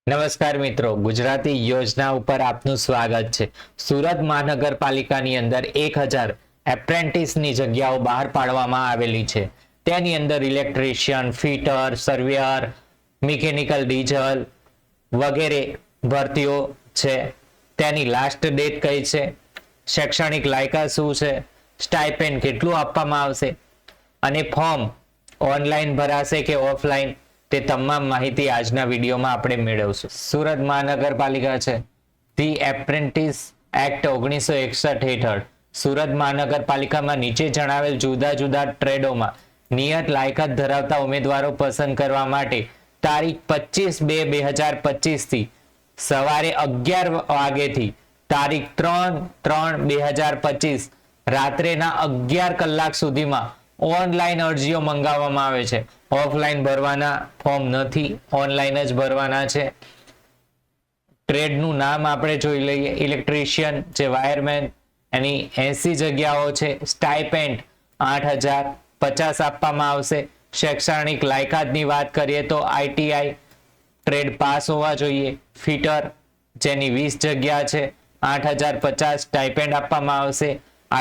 નમસ્કાર મિત્રો, ગુજરાતી યોજના ઉપર આપનું સ્વાગત છે। સુરત મહાનગરપાલિકાની અંદર 1000 એપ્રેન્ટિસની જગ્યાઓ બહાર પાડવામાં આવેલી છે। તેની અંદર electrician, fitter, surveyor, mechanical diesel વગેરે ભરતીઓ છે। તેની લાસ્ટ ડેટ કઈ છે, શૈક્ષણિક લાયકાત શું છે, સ્ટાઇપેન્ડ કેટલું આપવામાં આવશે અને ફોર્મ ઓનલાઈન ભરાશે કે ઓફલાઈન, તે તમામ માહિતી આજના વિડીયોમાં આપણે મેળવશું। સુરત મહાનગરપાલિકા છે ધી એપ્રેન્ટિસ એક્ટ 1961 હેઠળ સુરત મહાનગરપાલિકામાં નીચે જણાવેલ જુદા જુદા ટ્રેડોમાં નિયત લાયકાત ધરાવતા ઉમેદવારો પસંદ કરવા માટે તારીખ 25/2/2025 થી સવારે 11 વાગ્યેથી તારીખ 3/3/2025 રાત્રેના 11 કલાક સુધીમાં ઓનલાઈન અરજીઓ મંગાવવામાં આવે છે। ઓફલાઈન ભરવાના ફોર્મ નથી, ઓનલાઈન જ ભરવાના છે। ટ્રેડનું નામ આપણે જોઈ લઈએ। ઇલેક્ટ્રિશિયન જે વાયરમેન, એની 80 જગ્યાઓ છે। સ્ટાઇપેન્ડ 8050 આપવામાં આવશે। શૈક્ષણિક લાયકાતની વાત કરીએ તો ITI ટ્રેડ પાસ હોવા જોઈએ। ફિટર જેની 20 જગ્યા છે, 8050 સ્ટાઇપેન્ડ આપવામાં આવશે।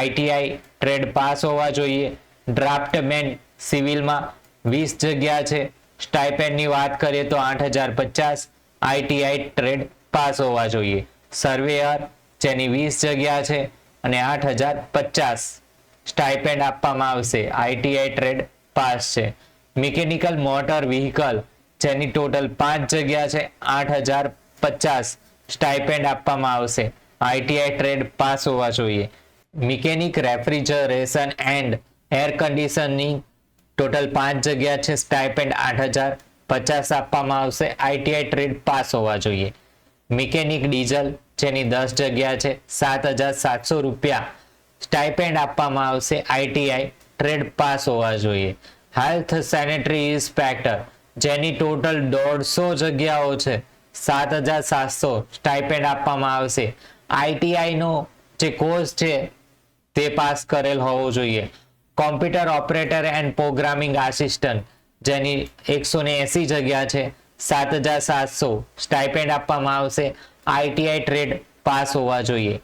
ITI ટ્રેડ પાસ હોવા જોઈએ। ડ્રાફ્ટમેન સિવિલમાં 20 જગ્યા છે, સ્ટાઇપેન્ડની વાત કરીએ તો 8050, ITI ટ્રેડ પાસ હોવા જોઈએ। સર્વેયર જેની 20 જગ્યા છે અને 8050 સ્ટાઇપેન્ડ આપવામાં આવશે। ITI ટ્રેડ પાસ છે। મિકેનિકલ મોટર વ્હીકલ જેની ટોટલ 5 જગ્યા છે, 8050 સ્ટાઇપેન્ડ આપવામાં આવશે। ITI ટ્રેડ પાસ હોવા જોઈએ। Mechanic refrigeration and air conditioning total 5 જગ્યા છે, સ્ટાઇપેન્ડ 8050 આપવામાં આવશે। ITI ટ્રેડ પાસ હોવા જોઈએ। મિકેનિક ડીઝલ જેની 10 જગ્યા છે, 7700 રૂપિયા સ્ટાઇપેન્ડ આપવામાં આવશે। ITI ટ્રેડ પાસ હોવા જોઈએ। હેલ્થ સેનેટરી ઇન્સ્પેક્ટર જેની ટોટલ 150 જગ્યાઓ છે, 7700 સ્ટાઇપેન્ડ આપવામાં આવશે। ITI નો જે કોર્સ છે તે પાસ કરેલ હોવો જોઈએ। Computer operator and programming assistant જેની 180 જગ્યા છે, 7700 સ્ટાઇપેન્ડ આપવામાં આવશે। ITI ટ્રેડ પાસ હોવા જોઈએ।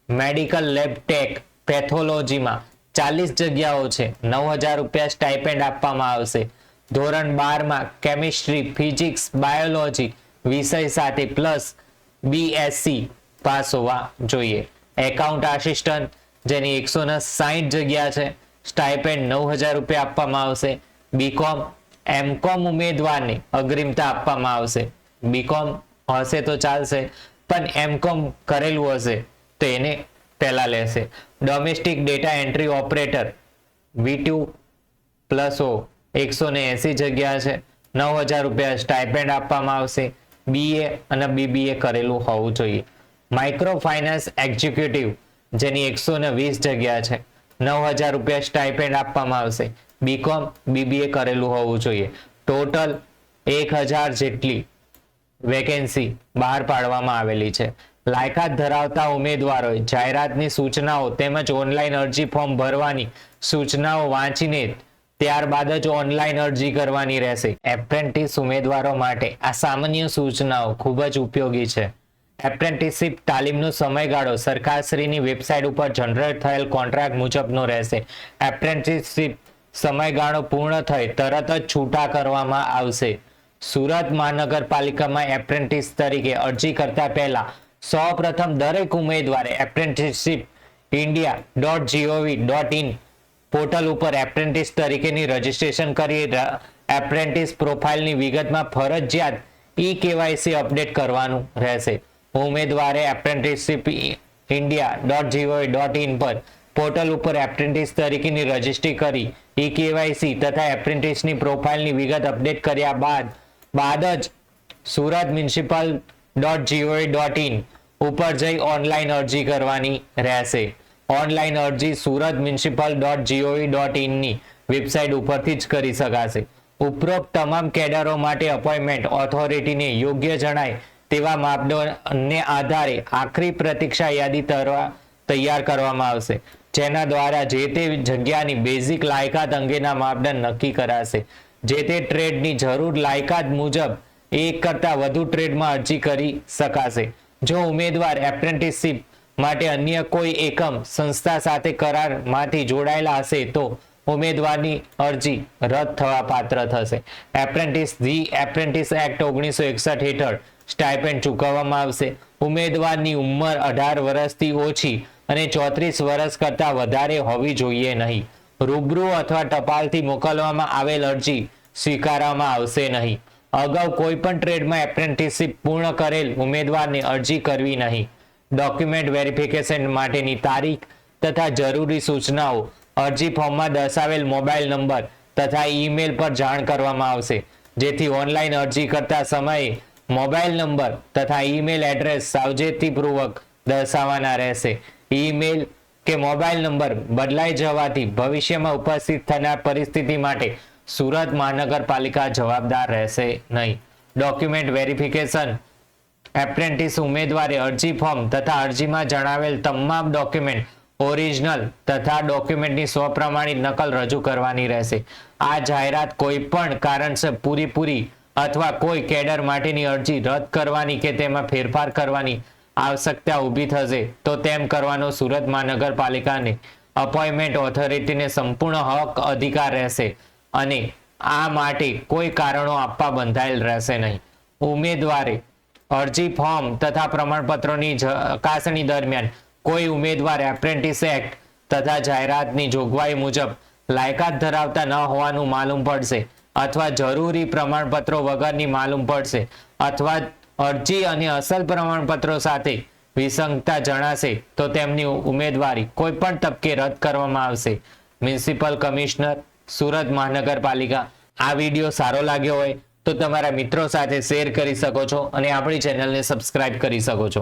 મેડિકલ લેબ ટેક પેથોલોજીમાં 40 જગ્યાઓ છે, 9000 રૂપિયા સ્ટાઇપેન્ડ આપવામાં આવશે। ધોરણ 12 માં કેમિસ્ટ્રી, ફિઝિક્સ, બાયોલોજી વિષય સાથે પ્લસ BSc પાસ હોવા જોઈએ। એકાઉન્ટ આસિસ્ટન્ટ જેની 160 જગ્યા છે, સ્ટાઇપેન્ડ 9000 રૂપિયા આપવામાં આવશે। બીકોમ MCOM ઉમેદવારને અગ્રિમતા આપવામાં આવશે। બીકોમ હશે તો ચાલશે, પણ MCOM કરેલું હશે તો એને પહેલા લેશે। Domestic data entry operator V2+O 180 જગ્યા છે, 9000 રૂપિયા સ્ટાઇપેન્ડ આપવામાં આવશે। BA અને BBA કરેલું હોવું જોઈએ। માઇક્રો ફાઇનાન્સ એક્ઝિક્યુટિવ જેની 120 જગ્યા છે, 9000 રૂપિયા સ્ટાઇપેન્ડ આપવામાં આવશે। બીકોમ BBA કરેલું હોવું જોઈએ। ટોટલ 1000 જેટલી વેકેન્સી બહાર પાડવામાં આવેલી છે। લાયકાત ધરાવતા ઉમેદવારોએ જાહેરાતની સૂચનાઓ તેમજ ઓનલાઈન અરજી ફોર્મ ભરવાની સૂચનાઓ વાંચીને ત્યારબાદ જ ઓનલાઈન અરજી કરવાની રહેશે। એપ્રેન્ટિસ ઉમેદવારો માટે આ સામાન્ય સૂચનાઓ ખૂબ જ ઉપયોગી છે। એપ્રેન્ટિસશિપ તાલીમનો સમયગાળો સરકારશ્રીની વેબસાઇટ ઉપર જનરેટ થયેલ કોન્ટ્રાક્ટ મુજબનો રહેશે। એપ્રેન્ટિસશિપ સમયગાળો પૂર્ણ થઈ તરત જ છૂટા કરવામાં આવશે। સુરત મહાનગરપાલિકામાં એપ્રેન્ટિસ તરીકે અરજી કરતા પહેલા સૌપ્રથમ દરેક ઉમેદવારે apprenticeship india.gov.in પોર્ટલ ઉપર એપ્રેન્ટિસ તરીકેની રજીસ્ટ્રેશન કરી એપ્રેન્ટિસ પ્રોફાઇલની વિગતમાં ફરજિયાત KYC અપડેટ કરવાનું રહેશે। ઉમેદવારે apprenticeship india.gov.in પર પોર્ટલ ઉપર એપ્રેન્ટિસ તરીકેની રજીસ્ટ્રી કરી KYC તથા એપ્રેન્ટિસની પ્રોફાઇલની વિગત અપડેટ કર્યા બાદ જ સુરત municipal.gov.in ઉપર જઈ ઓનલાઈન અરજી કરવાની રહેશે। ઓનલાઈન અરજી સુરત municipal.gov.in ની વેબસાઇટ ઉપરથી જ કરી શકાશે। ઉપરોક્ત તમામ કેડરો માટે અપોઇન્ટમેન્ટ ઓથોરિટીને યોગ્ય જણાય તેવા માપદંડને આધારે આખરી પ્રતીક્ષા યાદી તૈયાર કરવામાં આવશે, જેના દ્વારા જે તે જગ્યાની બેઝિક લાયકાત અંગેના માપદંડ નક્કી કરાશે। જે તે ટ્રેડની જરૂર લાયકાત મુજબ એક કરતાં વધુ ટ્રેડમાં અરજી કરી શકાશે. જો ઉમેદવાર એપ્રેન્ટિસશીપ માટે અન્ય કોઈ એકમ સંસ્થા સાથે કરારમાંથી જોડાયેલા હશે તો ઉમેદવારની અરજી રદ થવા પાત્ર થશે. એપ્રેન્ટિસ એક્ટ 1961 હેઠળ સ્ટાઇપેન્ડ ચૂકવવામાં આવશે. ઉમેદવારની ઉંમર 18 વર્ષથી ઓછી અને 34 વર્ષ કરતાં વધારે હોવી જોઈએ નહીં. રૂબરૂ અથવા ટપાલથી મોકલવામાં આવેલ અરજી સ્વીકારવામાં આવશે નહીં. અગાઉ કોઈપણ ટ્રેડમાં એપ્રેન્ટિસશીપ પૂર્ણ કરેલ ઉમેદવારને અરજી કરવી નહીં. ડોક્યુમેન્ટ વેરિફિકેશન માટેની તારીખ તથા જરૂરી સૂચનાઓ અરજી ફોર્મમાં દર્શાવેલ મોબાઈલ નંબર તથા ઈમેલ પર જાણ કરવામાં આવશે, જેથી ઓનલાઈન અરજી કરતા સમયે મોબાઈલ નંબર તથા ઈમેલ એડ્રેસ સાવચેતીપૂર્વક દર્શાવવાના રહેશે. ઈમેલ કે મોબાઈલ નંબર બદલાઈ જવાથી ભવિષ્યમાં ઉપસ્થિત થનાર પરિસ્થિતિ માટે સુરત મહાનગરપાલિકા જવાબદાર રહેશે નહીં. ડોક્યુમેન્ટ વેરિફિકેશન એપ્રેન્ટિસ ઉમેદવારે અરજી ફોર્મ તથા અરજીમાં જણાવેલ તમામ ડોક્યુમેન્ટ ઓરિજિનલ તથા ડોક્યુમેન્ટની સ્વપ્રમાણિત નકલ રજૂ કરવાની રહેશે. આ જાહેરાત કોઈ પણ કારણસર પૂરી અથવા કોઈ કેડર માટેની અરજી રદ કરવાની કે તેમાં ફેરફાર કરવાની આવશ્યકતા ઊભી થશે તો તેમ કરવાનો સુરત મહાનગરપાલિકાને અપોઇન્ટમેન્ટ ઓથોરિટીને સંપૂર્ણ હક અધિકાર રહેશે અને આ માટે કોઈ કારણો આપવા બંધાયેલ રહેશે નહીં. ઉમેદવારે અરજી ફોર્મ તથા પ્રમાણપત્રોની ચકાસણી દરમિયાન કોઈ ઉમેદવાર એપ્રેન્ટિસ એક્ટ તથા જાહેરાતની જોગવાઈ મુજબ લાયકાત ધરાવતા ન હોવાનું માલુમ પડશે અથવા જરૂરી પ્રમાણપત્રો વગરની માલુમ પડશે અથવા અરજી અને અસલ પ્રમાણપત્રો સાથે વિસંગતતા જણાશે તો તેમની ઉમેદવારી કોઈ પણ તબકે રદ કરવામાં આવશે. મ્યુનિસિપલ કમિશનર, સુરત મહાનગરપાલિકા. આ વિડીયો સારો લાગ્યો હોય તો તમારા મિત્રો સાથે શેર કરી શકો છો અને આપણી ચેનલને સબસ્ક્રાઇબ કરી શકો છો.